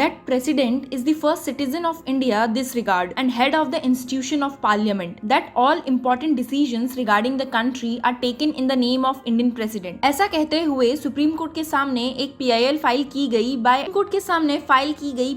that President is the first citizen of India this regard and head of the institution of Parliament, that all important decisions regarding the country are taken in the name of Indian President. ऐसा कहते हुए supreme court के सामने एक PIL file की गई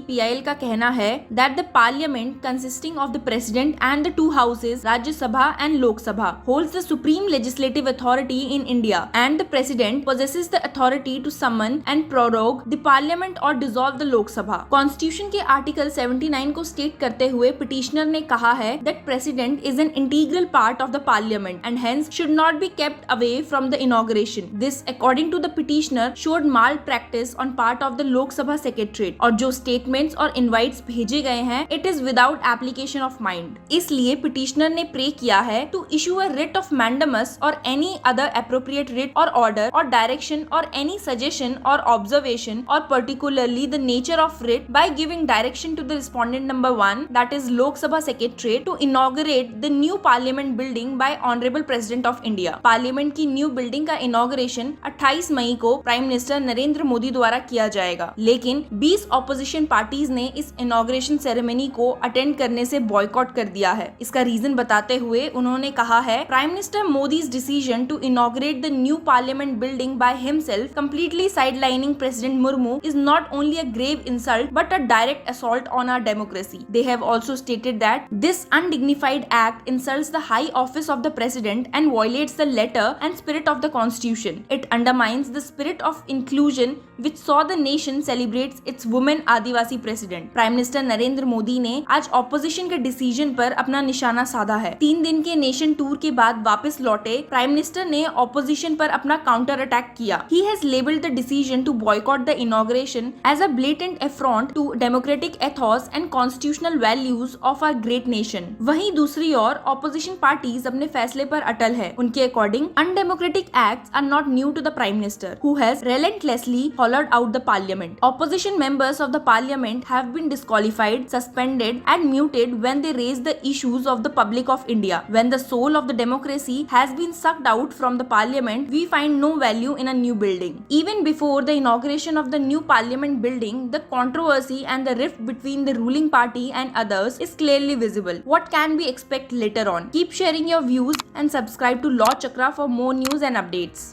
PIL का कहना है that the Parliament consisting of the President and the two houses, Rajya Sabha and Lok Sabha, holds the supreme legislative authority in India and the President possesses the authority to summon and prorogue the Parliament or dissolve the Lok Sabha. Constitution के article 79 को state करते हुए petitioner ने कहा है that President is an integral part of the Parliament and hence should not be kept away from the inauguration. This, according to the petitioner, showed malpractice on part of the Lok Sabha Secretariat और जो statements और invites भेजे गए हैं it is without application of mind. इसलिए petitioner ने pray किया है to issue a writ of mandamus or any other appropriate writ or order or direction or any suggestion or observation or particularly the nature of writ by giving direction to the respondent number 1, that is Lok Sabha Secretariat, to inaugurate the new Parliament building by Honorable President of India. Parliament की new building का inauguration 28 मई को prime minister Narendra Modi द्वारा किया जाएगा, लेकिन 20 opposition parties ने इस inauguration ceremony को अटेंड करने से बॉयकॉट कर दिया है। इसका रीजन बताते हुए उन्होंने कहा है, prime minister Modi's decision to inaugurate the new parliament building by himself completely sidelining President Murmu is not only a grave insult but a direct assault on our democracy. They have also stated that this undignified act insults the high office of the President and violates the letter and spirit of the Constitution. It undermines the spirit of inclusion which saw the nation celebrates its women Adivasi President. Prime minister Narendra Modi ने आज opposition के decision पर अपना निशाना साधा है। 3 दिन के नेशन टूर के बाद वापस लौटे प्राइम मिनिस्टर ने ऑपोजिशन पर अपना काउंटर अटैक किया। He has labeled the decision to boycott the inauguration as a blatant affront to democratic ethos and constitutional values of our great nation. वहीं दूसरी ओर opposition parties अपने फैसले पर अटल है। उनके according undemocratic acts are not new to the Prime Minister, who has relentlessly hollowed out the Parliament. Opposition members of the Parliament have been disqualified, suspended, and muted when they raise the issues of the public of India. When the soul of the democracy has been sucked out from the Parliament, we find no value in a new building. Even before the inauguration of the new Parliament building, the controversy and the rift between the ruling party and others is clearly visible. What can we expect later on? Keep sharing your views and subscribe to Law Chakra for more news and updates.